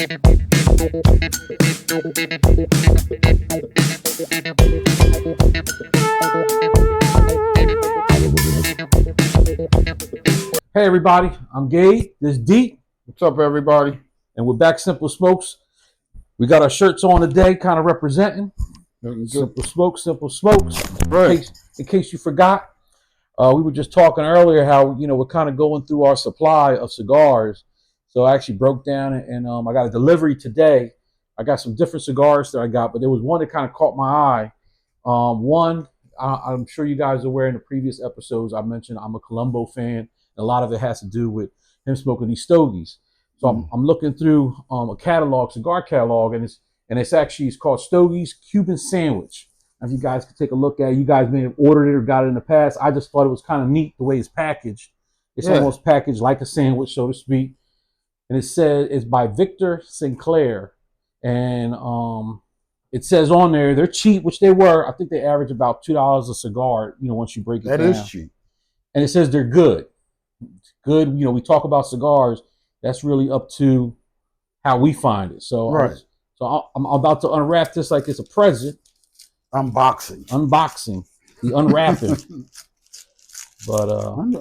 Hey everybody, I'm Gabe. This is Deit. What's up, everybody? And we're back, Simple Smokes. We got our shirts on today, kind of representing. Simple Smokes, Simple Smokes. Right. In case you forgot, we were just talking earlier how, we're kind of going through our supply of cigars. So I actually broke down and I got a delivery today. I got some different cigars that I got, but there was one that kind of caught my eye. I'm sure you guys are aware in the previous episodes I mentioned I'm a Colombo fan. A lot of it has to do with him smoking these stogies. So I'm looking through a catalog, cigar catalog, and it's called Stogies Cuban Sandwich. If you guys could take a look at it, you guys may have ordered it or got it in the past. I just thought it was kind of neat the way it's packaged. It's almost packaged like a sandwich, so to speak. And it says it's by Victor Sinclair, and it says on there they're cheap, which they were. I think they average about $2 a cigar. Once you break it down, that is cheap. And it says they're good. Good. We talk about cigars. That's really up to how we find it. So, right. I'm about to unwrap this like it's a present. Unboxing. The unwrapping. But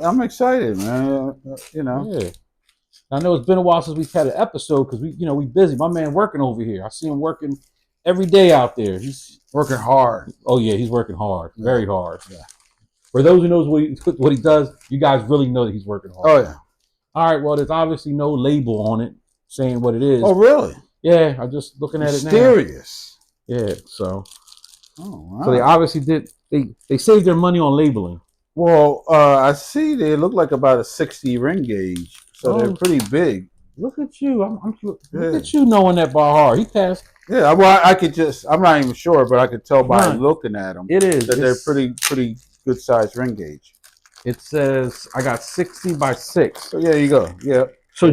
I'm excited, man. Yeah. I know it's been a while since we've had an episode because we busy. My man working over here. I see him working every day out there. He's working hard. Oh yeah, he's working hard, very hard. Yeah. For those who knows what he does, you guys really know that he's working hard. Oh yeah. All right. Well, there's obviously no label on it saying what it is. Oh really? Yeah. I'm just looking at it now. Mysterious. Yeah. So. Oh wow. So they obviously did. They saved their money on labeling. Well, I see they look like about a 60 ring gauge, so they're pretty big. Look at you! Look at you knowing that by heart. He passed. Yeah. Well, I'm not even sure, but I could tell by looking at them. It is that they're pretty good sized ring gauge. It says I got 60 by 6. So there you go. Yeah. So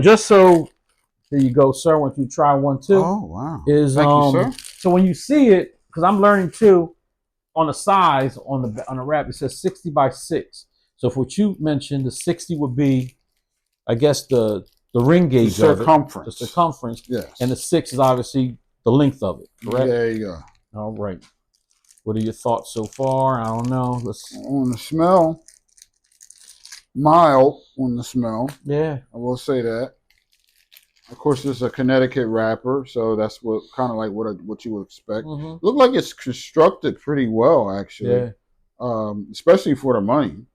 there you go, sir. Once you try one too. Oh wow. Thank you, sir. So when you see it, because I'm learning too, on the size on the wrap it says 60 by 6. So for what you mentioned, the 60 would be, I guess the ring gauge, the circumference. The circumference. Yes. And the 6 is obviously the length of it. Correct. There you go. All right. What are your thoughts so far? I don't know. On the smell, mild on the smell. Yeah. I will say that. Of course, this is a Connecticut wrapper, so that's what kind of like what you would expect. Mm-hmm. Look like it's constructed pretty well, actually. Yeah. Especially for the money.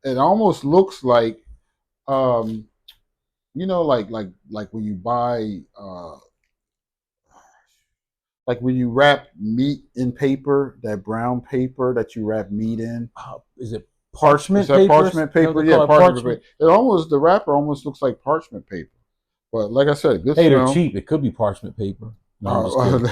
It almost looks like, like when you buy. Like when you wrap meat in paper, that brown paper that you wrap meat in. Is it parchment paper? Parchment paper? Yeah, parchment paper. The wrapper almost looks like parchment paper. But like I said, good smell. They're cheap. It could be parchment paper. No,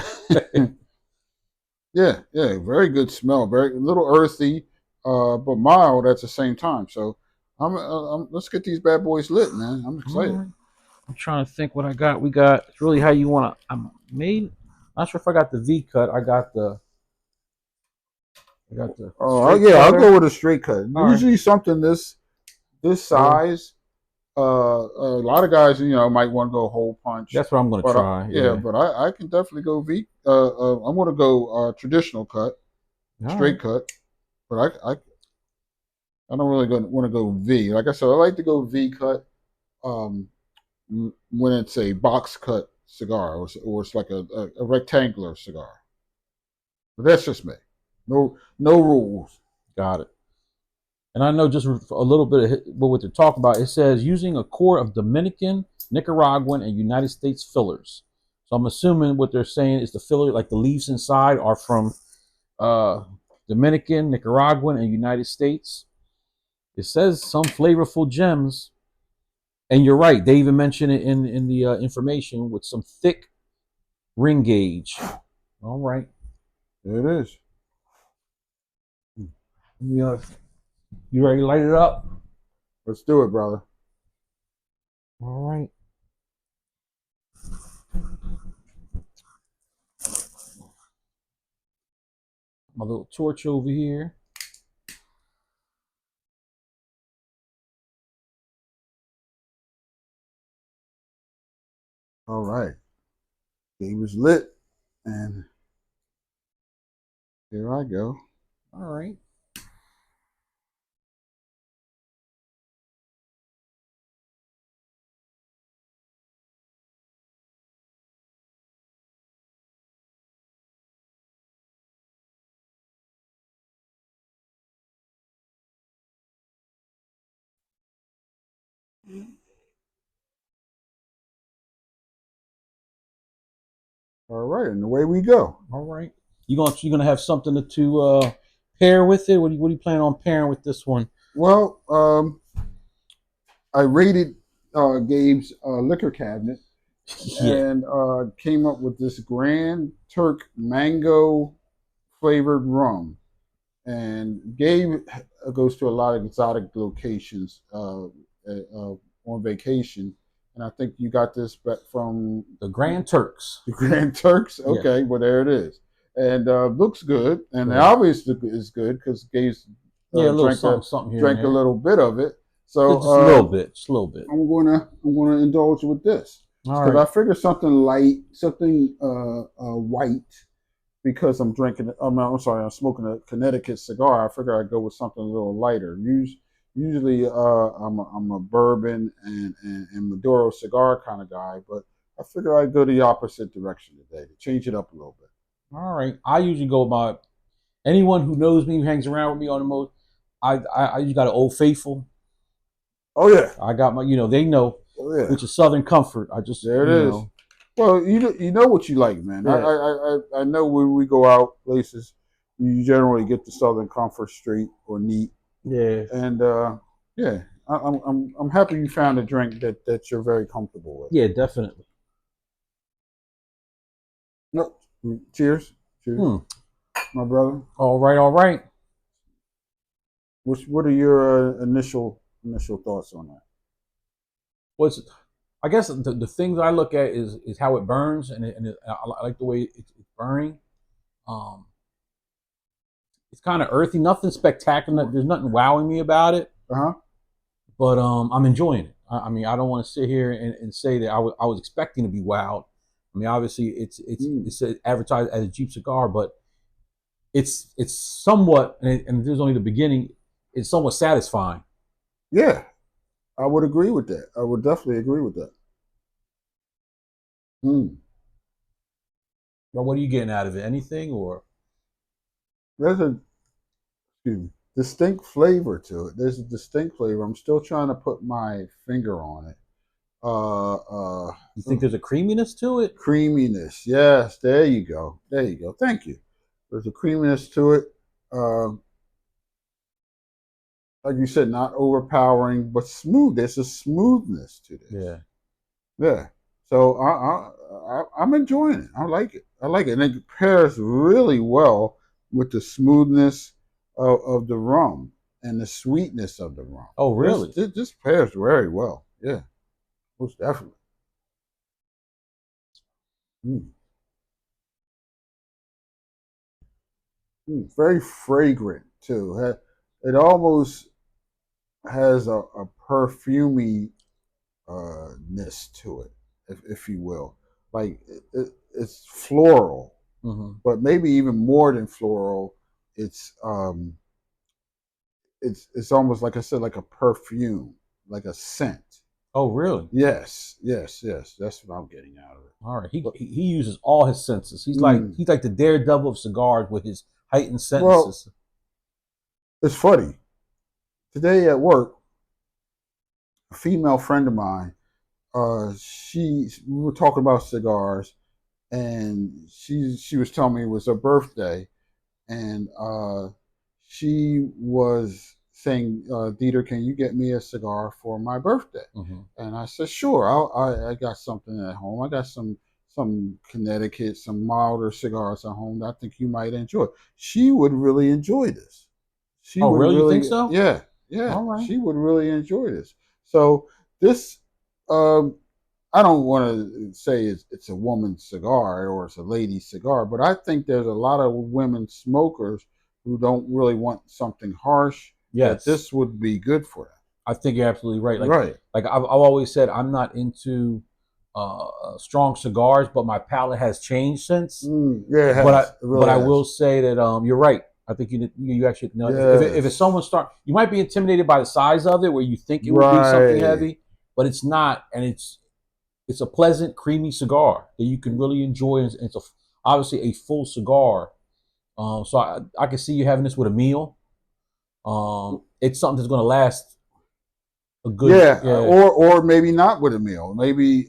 yeah, very good smell. Very little earthy, but mild at the same time. So let's get these bad boys lit, man. I'm excited. Right. I'm trying to think what I got. It's really how you want to. Not sure if I got the V cut. I got the. Oh yeah, I'll go with a straight cut. Usually something this size. A lot of guys, might want to go hole punch. That's what I'm going to try. But I can definitely go V. I'm going to go traditional cut, straight cut. But I don't really want to go V. Like I said, I like to go V cut. When it's a box cut cigar or it's like a rectangular cigar. But that's just me. No rules. Got it. And I know just a little bit of what they're talking about. It says using a core of Dominican, Nicaraguan, and United States fillers. So I'm assuming what they're saying is the filler, like the leaves inside, are from Dominican, Nicaraguan, and United States. It says some flavorful gems. And you're right. They even mention it in the information with some thick ring gauge. All right. It is. You ready to light it up? Let's do it, brother. All right. My little torch over here. All right. Game is lit, and here I go. All right. All right, and away we go. All right. You gonna have something to pair with it? What do you plan on pairing with this one? Well, I raided Gabe's liquor cabinet Yeah. and came up with this Grand Turk mango flavored rum. And Gabe goes to a lot of exotic locations on vacation. And I think you got this back from The Grand Turks. the Grand Turks. Yeah. Okay, well there it is, and looks good, and Yeah. obviously is good because Gabe's Yeah, a little drank something here drank and a there. little bit of it. So Just a little bit. Just a little bit. I'm gonna indulge with this All because right. I figure something light, something white, because I'm drinking. I'm sorry, I'm smoking a Connecticut cigar. I figure I'd go with something a little lighter. Usually, I'm a bourbon and Maduro cigar kind of guy, but I figure I'd go the opposite direction today to change it up a little bit. All right. I usually go by anyone who knows me, who hangs around with me on the most. I usually got an Old Faithful. Oh yeah, I got my, they know, oh yeah. which is Southern Comfort. I just, There it is. Well, you know what you like, man. Yeah. I know when we go out places, you generally get the Southern Comfort straight or neat, Yeah. and yeah, I'm happy you found a drink that you're very comfortable with. Yeah, definitely. No, cheers, cheers, Hmm. my brother. All right, all right. What are your initial thoughts on that? What's I guess the things I look at is how it burns, I like the way it's burning. Um, it's kind of earthy, nothing spectacular. There's nothing wowing me about it, Uh huh. but I'm enjoying it. I mean, I don't want to sit here and say that I was expecting to be wowed. I mean, obviously, it's advertised as a cheap cigar, but it's somewhat, and there's only the beginning. It's somewhat satisfying. Yeah, I would agree with that. I would definitely agree with that. Mm. But what are you getting out of it? Anything or? There's a excuse me, distinct flavor to it. There's a distinct flavor. I'm still trying to put my finger on it. You think there's a creaminess to it? Creaminess. Yes, there you go. There you go. Thank you. There's a creaminess to it. Uh, like you said, not overpowering, but smooth. There's a smoothness to this. Yeah. Yeah. So I'm enjoying it. I like it. I like it, and it pairs really well with the smoothness of the rum and the sweetness of the rum. Oh, really? This pairs very well. Yeah, most definitely. Mm. Very fragrant too. It almost has a perfumey ness to it, if you will. Like it's floral, but maybe even more than floral. It's it's almost like I said, like a perfume, like a scent. Oh, really? Yes, yes, yes. That's what I'm getting out of it. All right. But, He uses all his senses. He's like the daredevil of cigars with his heightened well, sentences. it's funny. Today at work, a female friend of mine, we were talking about cigars, and she was telling me it was her birthday, and she was saying, "Dieter, can you get me a cigar for my birthday?" And I said, "Sure. I got something at home. I got some Connecticut, some milder cigars at home that I think you might enjoy. She would really enjoy this. She Oh, would really? You think really, so? yeah, yeah. All right. She would really enjoy this. So this, um, I don't want to say it's a woman's cigar or it's a lady's cigar, but I think there's a lot of women smokers who don't really want something harsh. That Yes. this would be good for them. I think you're absolutely right. Right. Like I've always said, I'm not into strong cigars, but my palate has changed since. Yeah, it has. But It really I has. will say that you're right. I think you actually know if it's someone start, you might be intimidated by the size of it, where you think it would be something heavy, but it's not, and it's a pleasant, creamy cigar that you can really enjoy. It's obviously a full cigar. So I can see you having this with a meal. It's something that's going to last a good or maybe not with a meal. Maybe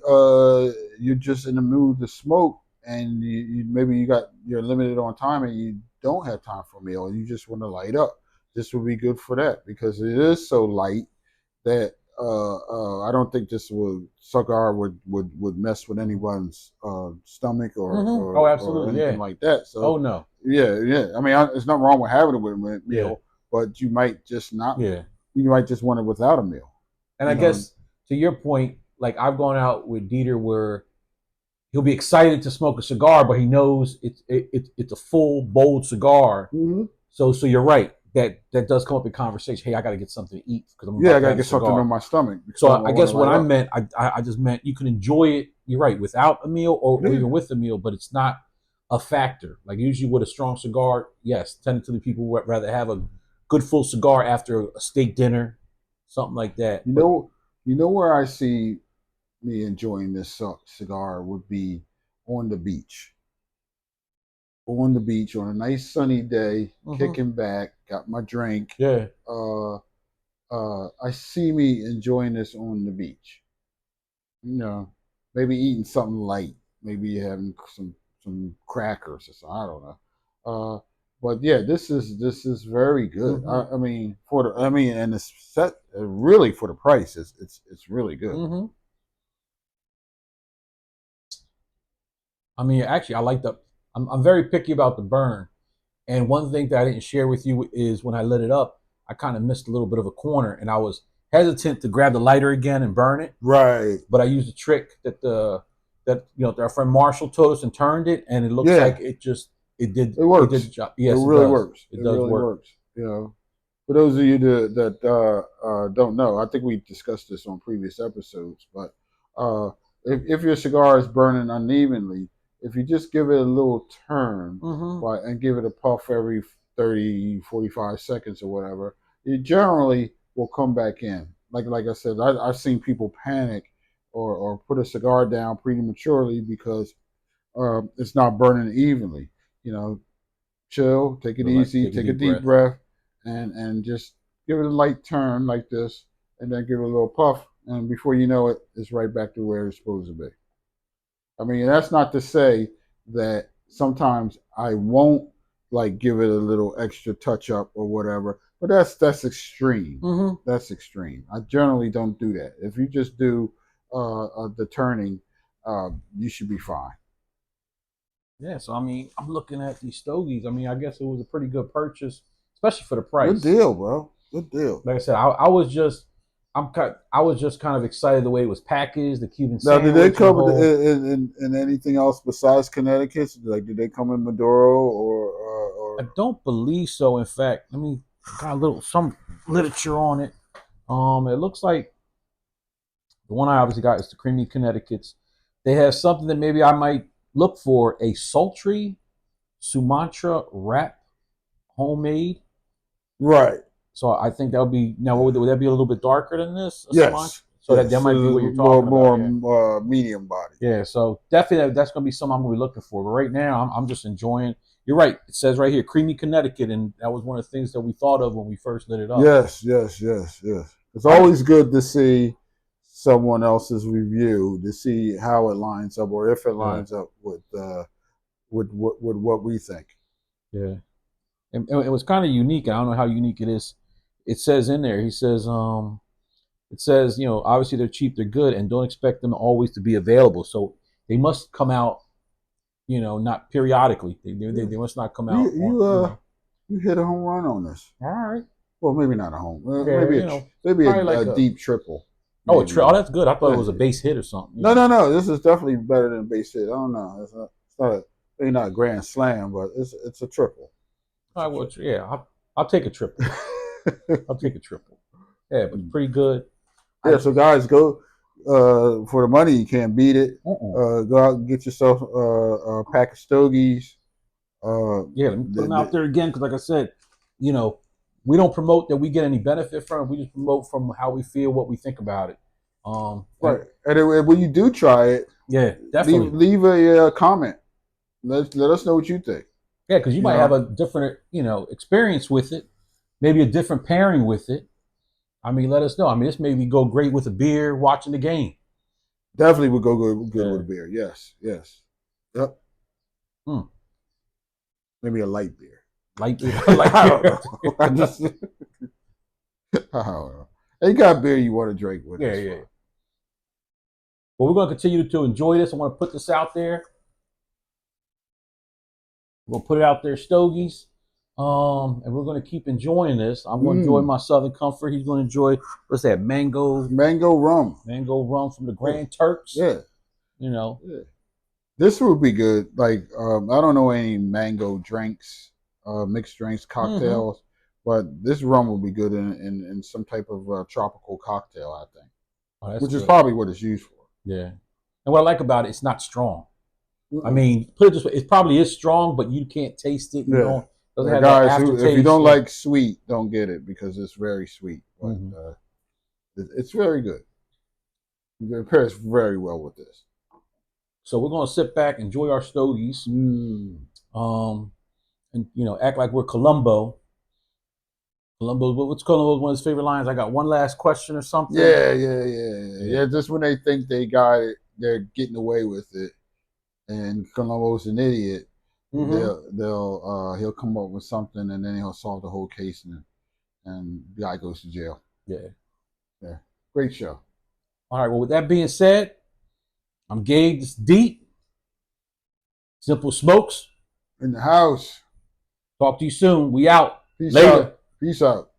you're just in the mood to smoke, and maybe you're limited on time, and you don't have time for a meal, and you just want to light up. This would be good for that because it is so light that I don't think this cigar would mess with anyone's stomach or absolutely, anything like that. So no, yeah. I mean, there's nothing wrong with having it with a meal, but you might just not. Yeah, you might just want it without a meal. And I guess to your point, like I've gone out with Dieter where he'll be excited to smoke a cigar, but he knows it's a full, bold cigar. Mm-hmm. So you're right. That does come up in conversation. Hey, I got to get something to eat because I got to get something on my stomach. So I guess what I meant, I just meant you can enjoy it. You're right, without a meal or even with a meal, but it's not a factor. Like usually with a strong cigar, yes, tentatively people would rather have a good full cigar after a steak dinner, something like that. You know where I see me enjoying this cigar would be on the beach. On the beach on a nice sunny day, kicking back, got my drink. Yeah. I see me enjoying this on the beach. Maybe eating something light. Maybe having some crackers or something. I don't know. But yeah, this is very good. I mean, and it's set really for the price. It's really good. I mean, actually, I like I'm very picky about the burn. And one thing that I didn't share with you is when I lit it up, I kind of missed a little bit of a corner, and I was hesitant to grab the lighter again and burn it. Right. But I used a trick that our friend Marshall told us and turned it, and it looks like it did. It works. It did the job. Yes, it really works. It does really work. works. For those of you that don't know, I think we discussed this on previous episodes, but if your cigar is burning unevenly, if you just give it a little turn and give it a puff every 30, 45 seconds or whatever, it generally will come back in. Like I said, I've seen people panic or put a cigar down prematurely because it's not burning evenly. Chill, take it easy, take a deep breath, and just give it a light turn like this, and then give it a little puff, and before you know it, it's right back to where it's supposed to be. I mean, that's not to say that sometimes I won't give it a little extra touch up or whatever, but that's extreme. That's extreme. I generally don't do that. If you just do the turning, you should be fine. Yeah, so I mean, I'm looking at these stogies. I mean, I guess it was a pretty good purchase, especially for the price. Good deal, bro. Good deal. Like I said, I was just kind of excited the way it was packaged, the Cuban sandwich. Now, did they come in anything else besides Connecticut? Did they come in Maduro or? I don't believe so. In fact, I mean, got some literature on it. It looks like the one I obviously got is the creamy Connecticut's. They have something that maybe I might look for, a sultry Sumatra wrap, homemade. Right. So I think that would be, now would that be a little bit darker than this? Yes. Sumatra? So that might be what you're talking about. More medium body. Yeah, so definitely that's going to be something I'm going to be looking for. But right now, I'm just enjoying. You're right. It says right here, creamy Connecticut, and that was one of the things that we thought of when we first lit it up. Yes. It's always good to see someone else's review to see how it lines up, or if it lines up with what we think. Yeah, and it was kind of unique. I don't know how unique it is. It says in there. He says, it says, obviously they're cheap, they're good, and don't expect them always to be available. So they must come out, not periodically. They must not come out. You hit a home run on this. All right. Well, maybe not a home. Maybe a deep triple. Oh, oh, that's good. I thought it was a base hit or something. No. This is definitely better than a base hit. I don't know. It's maybe not a grand slam, but it's a triple. All right, well, yeah, I'll take a triple. I'll take a triple. Yeah, but pretty good. Yeah, so guys, go For the money, you can't beat it. Go out and get yourself a pack of Stogies. Yeah, let me put them out there again because, like I said, you know, we don't promote that we get any benefit from it. We just promote from how we feel, what we think about it. Right, and when you do try it, yeah, definitely leave a comment. Let us know what you think. Yeah, because you might have a different, experience with it, maybe a different pairing with it. I mean, let us know. I mean, this maybe go great with a beer, watching the game. Definitely would go good with a beer. Yes. Yep. Maybe a light beer. Light beer. Light beer. I don't know. You got beer you want to drink with. Yeah. Well, we're going to continue to enjoy this. I want to put this out there. We're going to put it out there, Stogies. And we're going to keep enjoying this. I'm going to enjoy my Southern Comfort. He's going to enjoy, what's that, mango rum. Mango rum from the Grand Turks. Yeah. Yeah. This would be good. Like, I don't know any mango drinks, mixed drinks, cocktails, but this rum would be good in some type of tropical cocktail, I think. Which is probably what it's used for. Yeah. And what I like about it, it's not strong. I mean, put it this way, it probably is strong, but you can't taste it. You doesn't have guys, that aftertaste. if you don't like sweet, don't get it because it's very sweet. But it's very good. It pairs very well with this. So we're gonna sit back, enjoy our Stogies, and act like we're Columbo. What's Columbo's one of his favorite lines? I got one last question or something. Yeah. Just when they think they got it, they're getting away with it, and Columbo's an idiot. He'll come up with something, and then he'll solve the whole case, and the guy goes to jail. Yeah. Great show. All right. Well, with that being said, I'm Gabe Deit. Simple Smokes in the house. Talk to you soon. We out. Peace Later. out. Peace out.